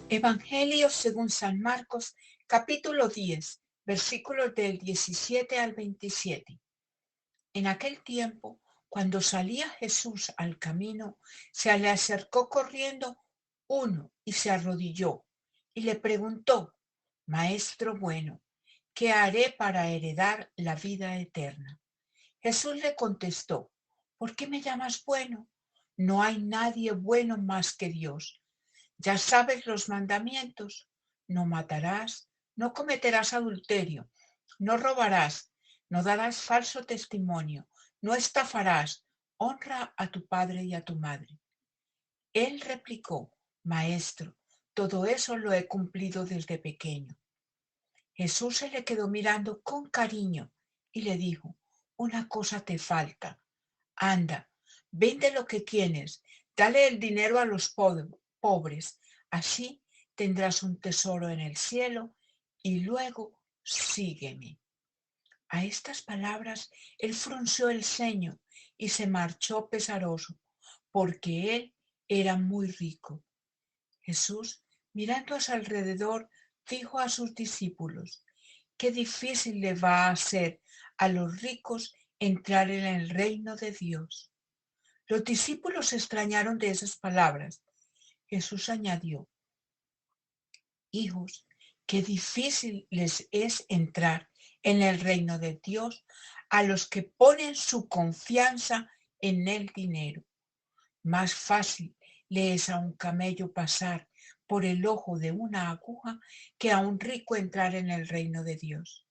Evangelio según San Marcos, capítulo 10, versículos del 17 al 27. En aquel tiempo, cuando salía Jesús al camino, se le acercó corriendo uno y se arrodilló y le preguntó: Maestro bueno, ¿qué haré para heredar la vida eterna? Jesús le contestó: ¿Por qué me llamas bueno? No hay nadie bueno más que Dios. Ya sabes los mandamientos: no matarás, no cometerás adulterio, no robarás, no darás falso testimonio, no estafarás, honra a tu padre y a tu madre. Él replicó: Maestro, todo eso lo he cumplido desde pequeño. Jesús se le quedó mirando con cariño y le dijo: Una cosa te falta. Anda, vende lo que tienes, dale el dinero a los pobres, así tendrás un tesoro en el cielo y luego sígueme. A estas palabras él frunció el ceño y se marchó pesaroso, porque él era muy rico. Jesús, mirando a su alrededor, dijo a sus discípulos: Qué difícil le va a ser a los ricos entrar en el reino de Dios. Los discípulos se extrañaron de esas palabras. Jesús añadió: Hijos, qué difícil les es entrar en el reino de Dios a los que ponen su confianza en el dinero. Más fácil le es a un camello pasar por el ojo de una aguja que a un rico entrar en el reino de Dios.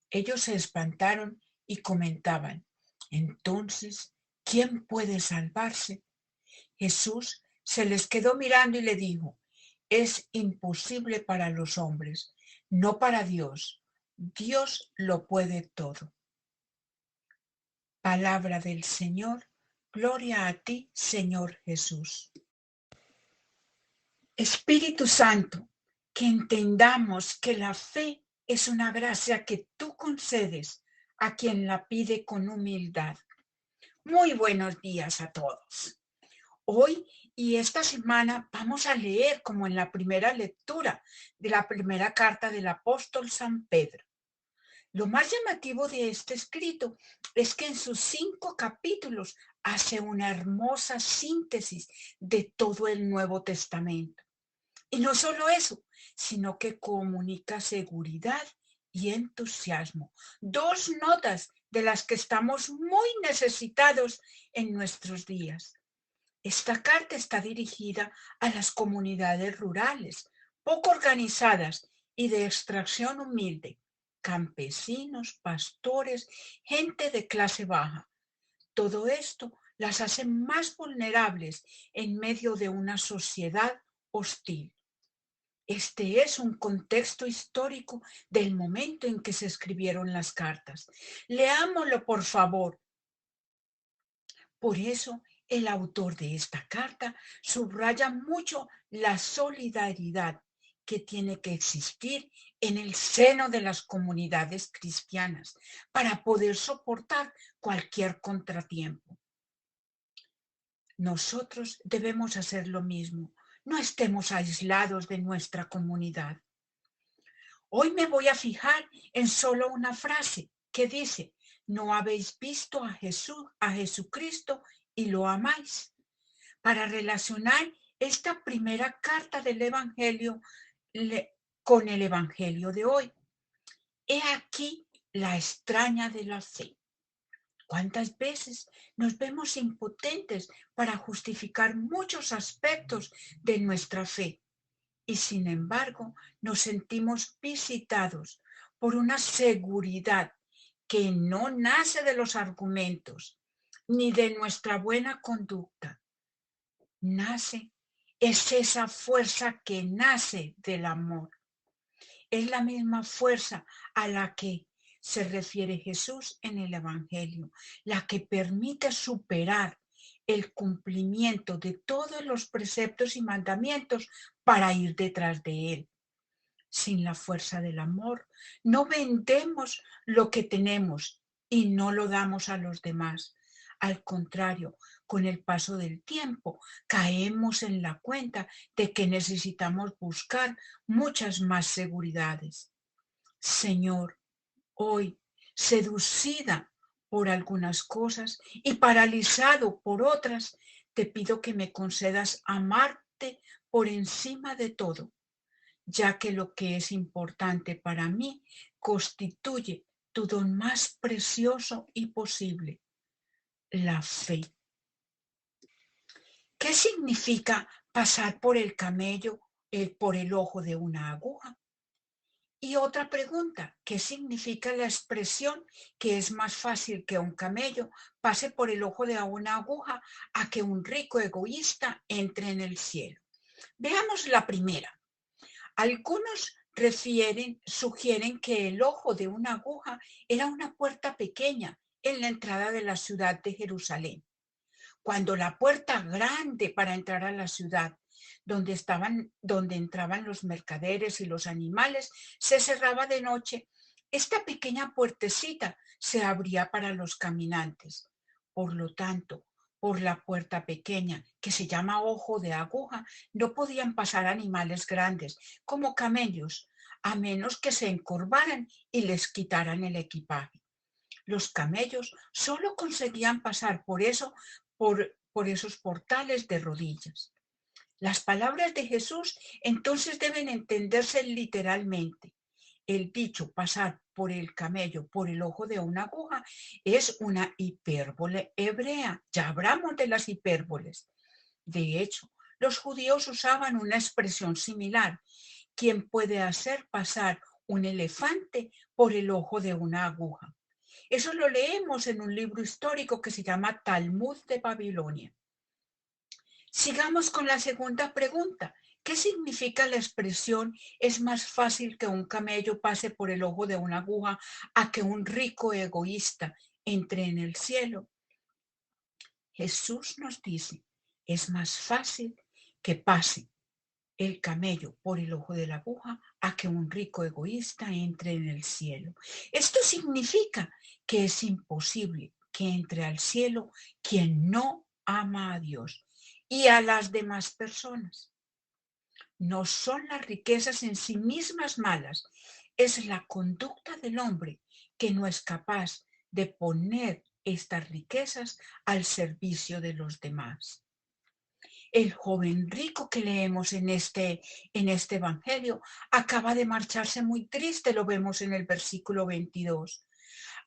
Ellos se espantaron y comentaban: Entonces, ¿quién puede salvarse? Jesús se les quedó mirando y le dijo: Es imposible para los hombres, no para Dios. Dios lo puede todo. Palabra del Señor. Gloria a ti, Señor Jesús. Espíritu Santo, que entendamos que la fe es una gracia que tú concedes a quien la pide con humildad. Muy buenos días a todos. Hoy y esta semana vamos a leer, como en la primera lectura de la primera carta del apóstol San Pedro. Lo más llamativo de este escrito es que en sus 5 capítulos hace una hermosa síntesis de todo el Nuevo Testamento. Y no solo eso, sino que comunica seguridad y entusiasmo. 2 notas de las que estamos muy necesitados en nuestros días. Esta carta está dirigida a las comunidades rurales, poco organizadas y de extracción humilde: campesinos, pastores, gente de clase baja. Todo esto las hace más vulnerables en medio de una sociedad hostil. Este es un contexto histórico del momento en que se escribieron las cartas. Leámoslo, por favor. Por eso, el autor de esta carta subraya mucho la solidaridad que tiene que existir en el seno de las comunidades cristianas para poder soportar cualquier contratiempo. Nosotros debemos hacer lo mismo. No estemos aislados de nuestra comunidad. Hoy me voy a fijar en solo una frase que dice: ¿no habéis visto a Jesús, a Jesucristo, y lo amáis? Para relacionar esta primera carta del Evangelio con el Evangelio de hoy. He aquí la extraña de la fe. ¿Cuántas veces nos vemos impotentes para justificar muchos aspectos de nuestra fe? Y sin embargo, nos sentimos visitados por una seguridad que no nace de los argumentos ni de nuestra buena conducta. Es esa fuerza que nace del amor. Es la misma fuerza a la que se refiere Jesús en el Evangelio, la que permite superar el cumplimiento de todos los preceptos y mandamientos para ir detrás de él. Sin la fuerza del amor, no vendemos lo que tenemos y no lo damos a los demás. Al contrario, con el paso del tiempo, caemos en la cuenta de que necesitamos buscar muchas más seguridades. Señor, hoy, seducida por algunas cosas y paralizado por otras, te pido que me concedas amarte por encima de todo, ya que lo que es importante para mí constituye tu don más precioso y posible, la fe. ¿Qué significa pasar por el camello por el ojo de una aguja? Y otra pregunta, ¿qué significa la expresión que es más fácil que un camello pase por el ojo de una aguja a que un rico egoísta entre en el cielo? Veamos la primera. Algunos sugieren que el ojo de una aguja era una puerta pequeña en la entrada de la ciudad de Jerusalén. Cuando la puerta grande para entrar a la ciudad, donde entraban los mercaderes y los animales, se cerraba de noche, esta pequeña puertecita se abría para los caminantes. Por lo tanto, por la puerta pequeña, que se llama ojo de aguja, no podían pasar animales grandes, como camellos, a menos que se encorvaran y les quitaran el equipaje. Los camellos solo conseguían pasar por esos portales de rodillas. Las palabras de Jesús entonces deben entenderse literalmente. El dicho pasar por el camello por el ojo de una aguja es una hipérbole hebrea. Ya hablamos de las hipérboles. De hecho, los judíos usaban una expresión similar. ¿Quién puede hacer pasar un elefante por el ojo de una aguja? Eso lo leemos en un libro histórico que se llama Talmud de Babilonia. Sigamos con la segunda pregunta. ¿Qué significa la expresión es más fácil que un camello pase por el ojo de una aguja a que un rico egoísta entre en el cielo? Jesús nos dice, es más fácil que pase el camello por el ojo de la aguja a que un rico egoísta entre en el cielo. Esto significa que es imposible que entre al cielo quien no ama a Dios y a las demás personas. No son las riquezas en sí mismas malas, es la conducta del hombre que no es capaz de poner estas riquezas al servicio de los demás. El joven rico que leemos en este evangelio acaba de marcharse muy triste, lo vemos en el versículo 22.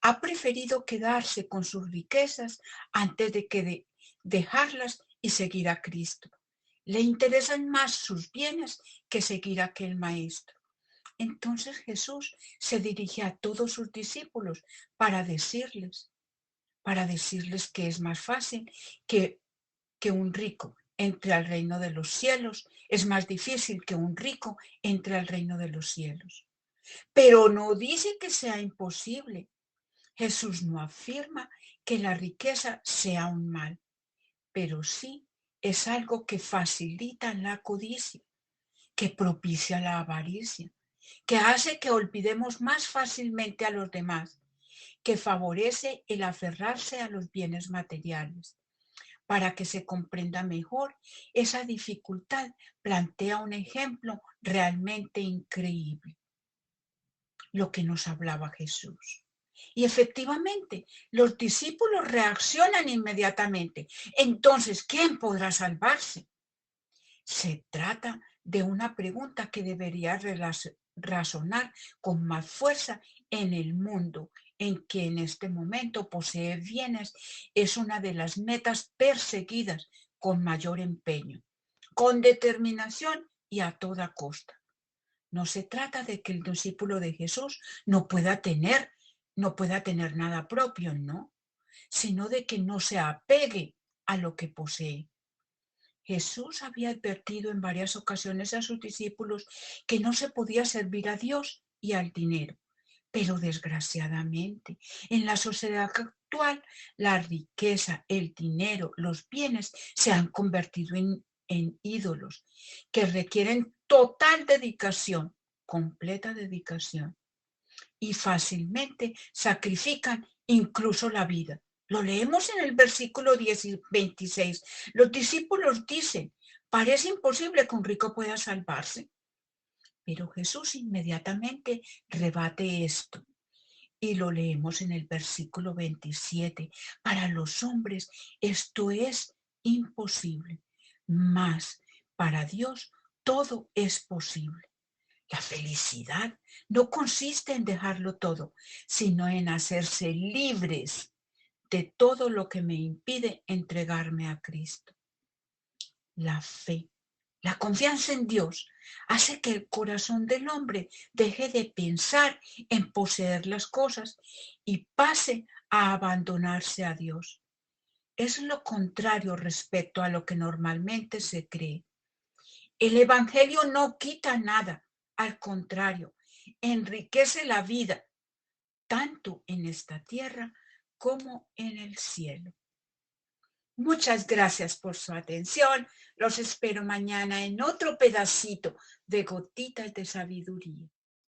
Ha preferido quedarse con sus riquezas antes de dejarlas y seguir a Cristo. Le interesan más sus bienes que seguir a aquel maestro. Entonces Jesús se dirige a todos sus discípulos para decirles que es más fácil que un rico entre al reino de los cielos, es más difícil que un rico entre al reino de los cielos. Pero no dice que sea imposible. Jesús no afirma que la riqueza sea un mal, pero sí es algo que facilita la codicia, que propicia la avaricia, que hace que olvidemos más fácilmente a los demás, que favorece el aferrarse a los bienes materiales. Para que se comprenda mejor esa dificultad, plantea un ejemplo realmente increíble, lo que nos hablaba Jesús. Y efectivamente, los discípulos reaccionan inmediatamente. Entonces, ¿quién podrá salvarse? Se trata de una pregunta que debería razonar con más fuerza en el mundo en que en este momento poseer bienes es una de las metas perseguidas con mayor empeño, con determinación y a toda costa. No se trata de que el discípulo de Jesús no pueda tener nada propio, no, sino de que no se apegue a lo que posee. Jesús había advertido en varias ocasiones a sus discípulos que no se podía servir a Dios y al dinero. Pero desgraciadamente, en la sociedad actual, la riqueza, el dinero, los bienes se han convertido en ídolos que requieren total dedicación, completa dedicación, y fácilmente sacrifican incluso la vida Lo leemos en el versículo 26. Los discípulos dicen, parece imposible que un rico pueda salvarse. Pero Jesús inmediatamente rebate esto. Y lo leemos en el versículo 27. Para los hombres esto es imposible, mas para Dios todo es posible. La felicidad no consiste en dejarlo todo, sino en hacerse libres de todo lo que me impide entregarme a Cristo. La fe, la confianza en Dios hace que el corazón del hombre deje de pensar en poseer las cosas y pase a abandonarse a Dios. Es lo contrario respecto a lo que normalmente se cree. El Evangelio no quita nada, al contrario, enriquece la vida, tanto en esta tierra como en el cielo. Muchas gracias por su atención. Los espero mañana en otro pedacito de Gotitas de Sabiduría.